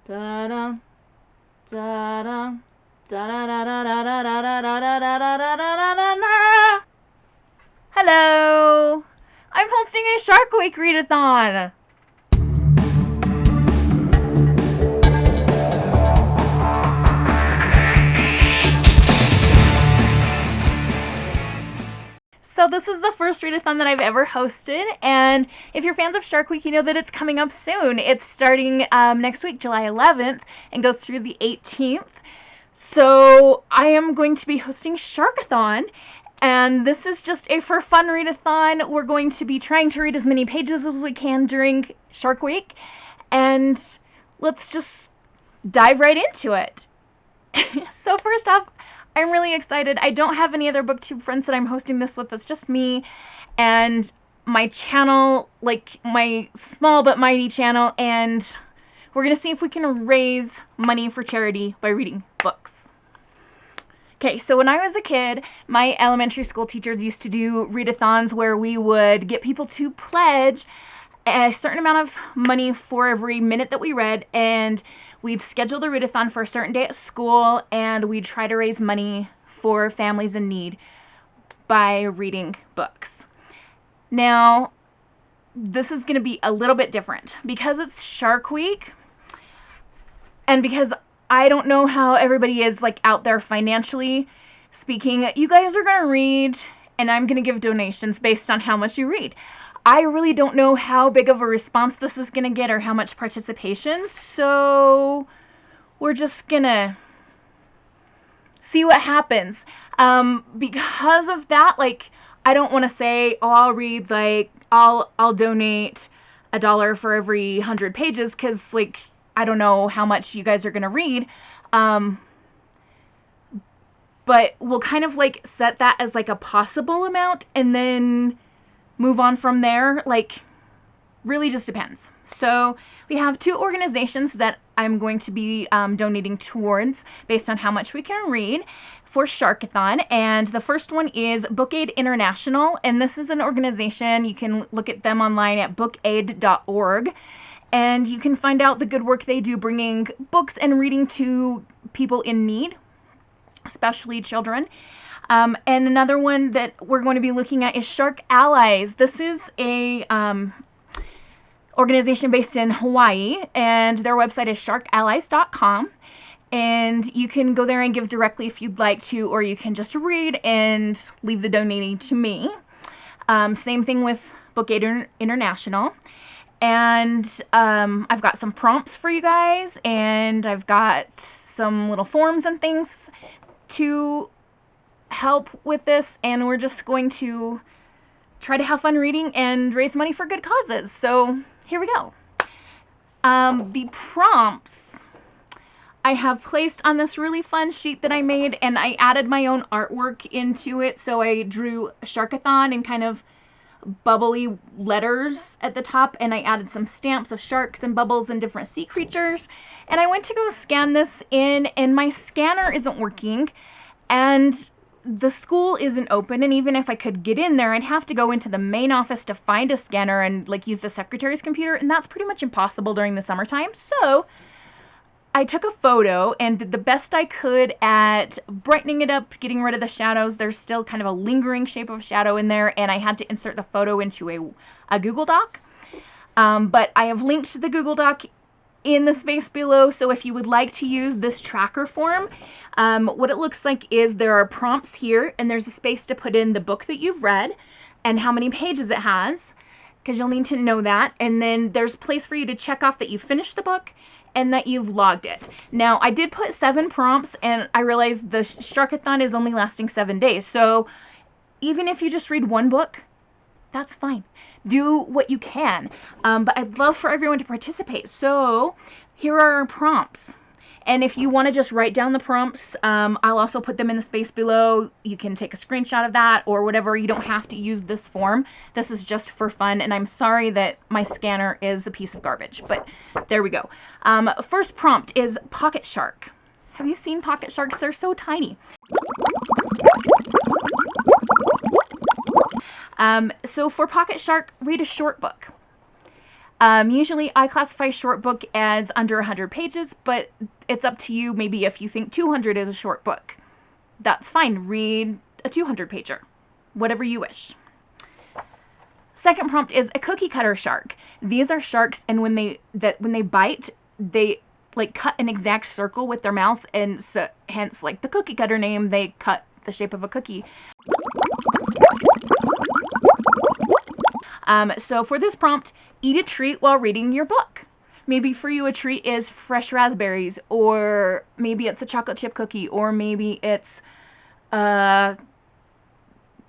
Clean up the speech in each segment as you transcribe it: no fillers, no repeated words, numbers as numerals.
Da-da, da-da, da-da-da-da-da-da-da-da-da-da-da-da-da. Hello! I'm hosting a Shark Week Readathon! So this is the first readathon that I've ever hosted, and if you're fans of Shark Week, you know that it's coming up soon. It's starting next week, July 11th, and goes through the 18th. So I am going to be hosting Sharkathon, and this is just a for fun readathon. We're going to be trying to read as many pages as we can during Shark Week, and let's just dive right into it. So first off, I'm really excited. I don't have any other booktube friends that I'm hosting this with. It's just me and my channel, like my small but mighty channel, and we're going to see if we can raise money for charity by reading books. Okay, so when I was a kid, my elementary school teachers used to do readathons where we would get people to pledge a certain amount of money for every minute that we read, and we'd schedule the readathon for a certain day at school, and we'd try to raise money for families in need by reading books. Now, this is going to be a little bit different because it's Shark Week, and because I don't know how everybody is like out there financially speaking. You guys are going to read, and I'm going to give donations based on how much you read. I really don't know how big of a response this is going to get or how much participation, so we're just going to see what happens. Because of that, like, I don't want to say, oh, I'll read, like, I'll donate $1 for every 100 pages, because, like, I don't know how much you guys are going to read. But we'll kind of, like, set that as, like, a possible amount, and then move on from there. Like, really just depends. So we have two organizations that I'm going to be donating towards based on how much we can read for Sharkathon, and the first one is Bookaid International, and this is an organization. You can look at them online at bookaid.org, and you can find out the good work they do bringing books and reading to people in need, especially children. And another one that we're going to be looking at is Shark Allies. This is a organization based in Hawaii, and their website is sharkallies.com. And you can go there and give directly if you'd like to, or you can just read and leave the donating to me. Same thing with Bookaid International. And I've got some prompts for you guys, and I've got some little forms and things to help with this, and we're just going to try to have fun reading and raise money for good causes. So here we go. The prompts I have placed on this really fun sheet that I made, and I added my own artwork into it. So I drew Sharkathon in kind of bubbly letters at the top, and I added some stamps of sharks and bubbles and different sea creatures. And I went to go scan this in, and my scanner isn't working, and the school isn't open, and even if I could get in there, I'd have to go into the main office to find a scanner and like use the secretary's computer, and that's pretty much impossible during the summertime. So I took a photo and did the best I could at brightening it up, getting rid of the shadows. There's still kind of a lingering shape of shadow in there, and I had to insert the photo into a Google Doc. But I have linked the Google Doc in the space below, so if you would like to use this tracker form, what it looks like is there are prompts here, and there's a space to put in the book that you've read and how many pages it has, because you'll need to know that, and then there's a place for you to check off that you finished the book and that you've logged it. Now, I did put 7 prompts, and I realized the Sharkathon is only lasting 7 days, so even if you just read one book, that's fine. Do what you can. But I'd love for everyone to participate. So here are our prompts. And if you want to just write down the prompts, I'll also put them in the space below. You can take a screenshot of that or whatever. You don't have to use this form. This is just for fun. And I'm sorry that my scanner is a piece of garbage, but there we go. First prompt is Pocket Shark. Have you seen pocket sharks? They're so tiny. So for Pocket Shark, read a short book. Usually I classify short book as under 100 pages, but it's up to you. Maybe if you think 200 is a short book, that's fine. Read a 200 pager, whatever you wish. Second prompt is a cookie cutter shark. These are sharks, and when they bite, they like cut an exact circle with their mouths, and so hence like the cookie cutter name, they cut the shape of a cookie. So for this prompt, eat a treat while reading your book. Maybe for you a treat is fresh raspberries, or maybe it's a chocolate chip cookie, or maybe it's a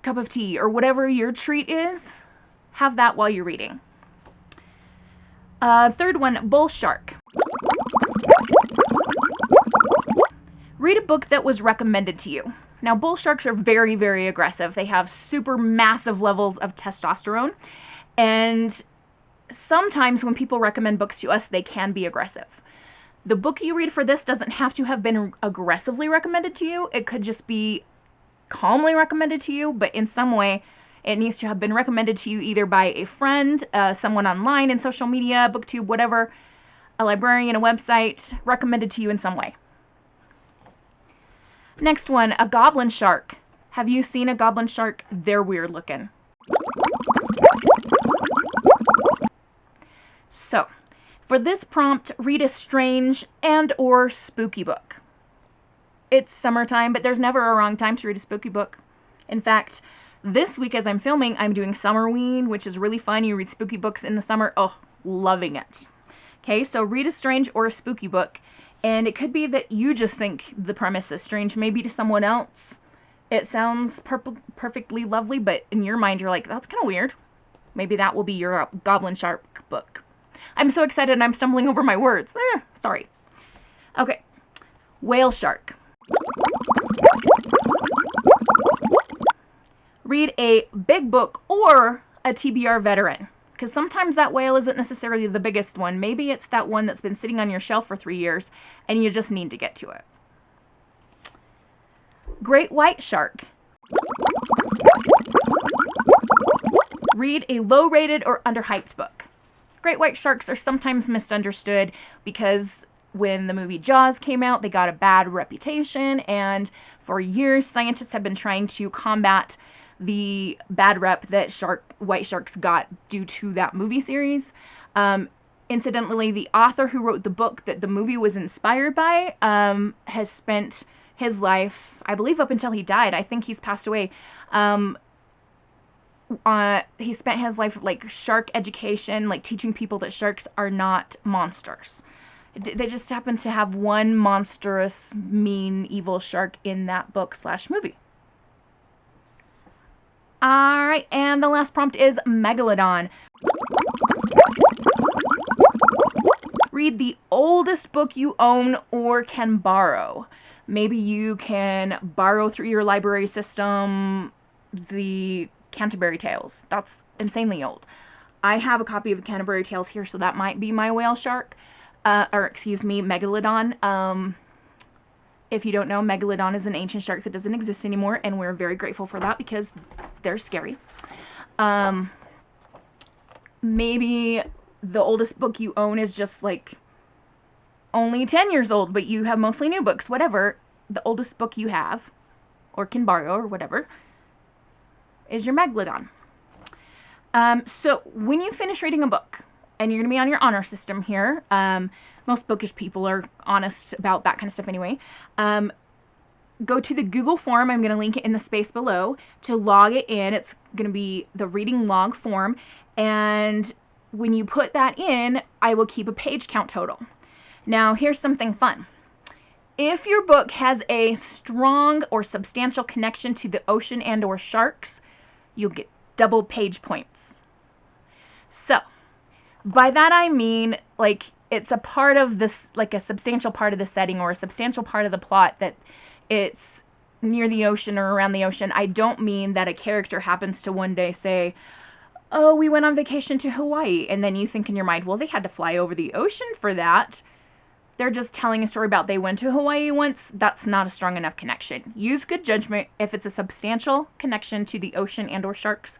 cup of tea, or whatever your treat is. Have that while you're reading. Third one, bull shark. Read a book that was recommended to you. Now, bull sharks are very, very aggressive. They have super massive levels of testosterone, and sometimes when people recommend books to us, they can be aggressive. The book you read for this doesn't have to have been aggressively recommended to you. It could just be calmly recommended to you, but in some way it needs to have been recommended to you either by a friend, someone online in social media, booktube, whatever, a librarian, a website, recommended to you in some way. Next one, a goblin shark. Have you seen a goblin shark? They're weird looking. So, for this prompt, read a strange and or spooky book. It's summertime, but there's never a wrong time to read a spooky book. In fact, this week as I'm filming, I'm doing Summerween, which is really fun. You read spooky books in the summer. Oh, loving it. Okay, so read a strange or a spooky book. And it could be that you just think the premise is strange. Maybe to someone else it sounds perfectly lovely, but in your mind you're like, that's kind of weird. Maybe that will be your Goblin Shark book. I'm so excited and I'm stumbling over my words. Sorry. Okay, whale shark. Read a big book or a TBR veteran, because sometimes that whale isn't necessarily the biggest one. Maybe it's that one that's been sitting on your shelf for 3 years and you just need to get to it. Great white shark. Read a low-rated or underhyped book. Great white sharks are sometimes misunderstood because when the movie Jaws came out, they got a bad reputation, and for years scientists have been trying to combat the bad rep that white sharks got due to that movie series. Incidentally, the author who wrote the book that the movie was inspired by has spent his life, I believe up until he died, I think he's passed away, he spent his life like shark education, like teaching people that sharks are not monsters. They just happen to have one monstrous, mean, evil shark in that book/movie. Alright, and the last prompt is Megalodon. Read the oldest book you own or can borrow. Maybe you can borrow through your library system the Canterbury Tales. That's insanely old. I have a copy of the Canterbury Tales here, so that might be my whale shark. Megalodon. If you don't know, Megalodon is an ancient shark that doesn't exist anymore, and we're very grateful for that because they're scary. Maybe the oldest book you own is just like only 10 years old, but you have mostly new books. Whatever, the oldest book you have, or can borrow, or whatever, is your Megalodon. So when you finish reading a book, and you're going to be on your honor system here, most bookish people are honest about that kind of stuff anyway, go to the Google form. I'm going to link it in the space below to log it in. It's going to be the reading log form, and when you put that in, I will keep a page count total. Now, here's something fun. If your book has a strong or substantial connection to the ocean and or sharks, you'll get double page points. So, by that I mean, like, it's a part of this, like a substantial part of the setting or a substantial part of the plot that it's near the ocean or around the ocean. I don't mean that a character happens to one day say, oh, we went on vacation to Hawaii, and then you think in your mind, well, they had to fly over the ocean for that. They're just telling a story about they went to Hawaii once. That's not a strong enough connection. Use good judgment. If it's a substantial connection to the ocean and or sharks,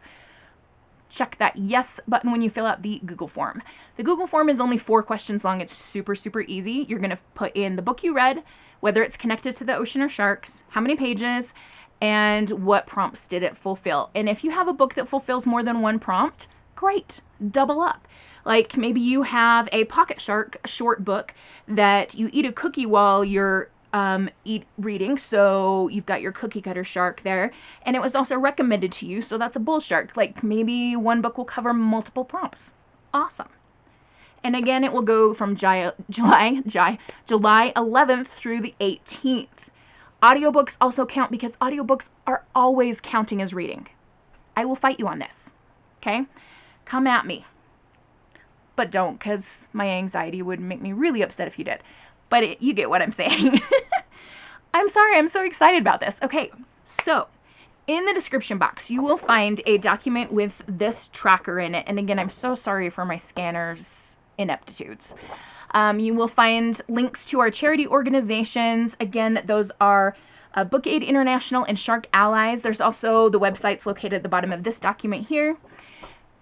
check that yes button when you fill out the Google form. The Google form is only 4 questions long. It's super, super easy. You're going to put in the book you read, whether it's connected to the ocean or sharks, how many pages, and what prompts did it fulfill. And if you have a book that fulfills more than 1 prompt, great, double up. Like maybe you have a Pocket Shark short book that you eat a cookie while you're reading, so you've got your cookie cutter shark there, and it was also recommended to you, so that's a bull shark. Like maybe one book will cover multiple prompts. Awesome. And again, it will go from July 11th through the 18th. Audiobooks also count because audiobooks are always counting as reading. I will fight you on this. Okay? Come at me. But don't, because my anxiety would make me really upset if you did. But you get what I'm saying. I'm sorry, I'm so excited about this. Okay, so in the description box, you will find a document with this tracker in it. And again, I'm so sorry for my scanner's ineptitudes. You will find links to our charity organizations. Again, those are Book Aid International and Shark Allies. There's also the websites located at the bottom of this document here.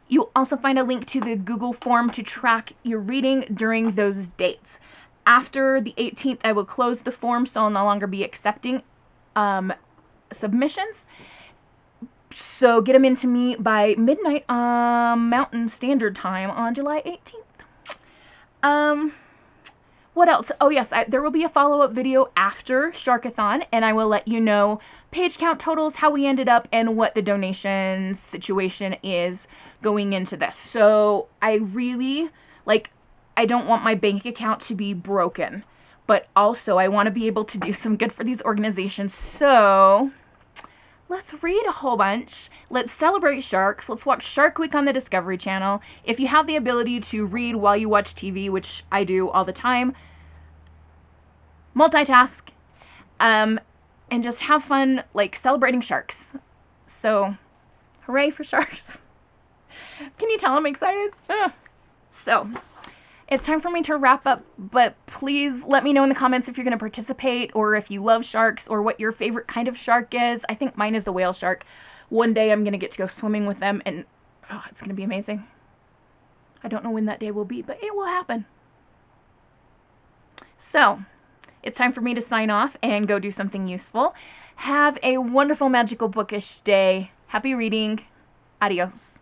You'll also find a link to the Google form to track your reading during those dates. After the 18th, I will close the form, so I'll no longer be accepting submissions. So get them into me by midnight Mountain Standard Time on July 18th. What else? Oh yes, there will be a follow-up video after Sharkathon, and I will let you know page count totals, how we ended up, and what the donation situation is going into this. So I really, I don't want my bank account to be broken, but also I want to be able to do some good for these organizations. So let's read a whole bunch. Let's celebrate sharks. Let's watch Shark Week on the Discovery Channel. If you have the ability to read while you watch TV, which I do all the time, multitask, and just have fun, celebrating sharks. So, hooray for sharks. Can you tell I'm excited? So, it's time for me to wrap up, but please let me know in the comments if you're going to participate, or if you love sharks, or what your favorite kind of shark is. I think mine is the whale shark. One day I'm going to get to go swimming with them, and it's going to be amazing. I don't know when that day will be, but it will happen. So, it's time for me to sign off and go do something useful. Have a wonderful, magical, bookish day. Happy reading. Adios.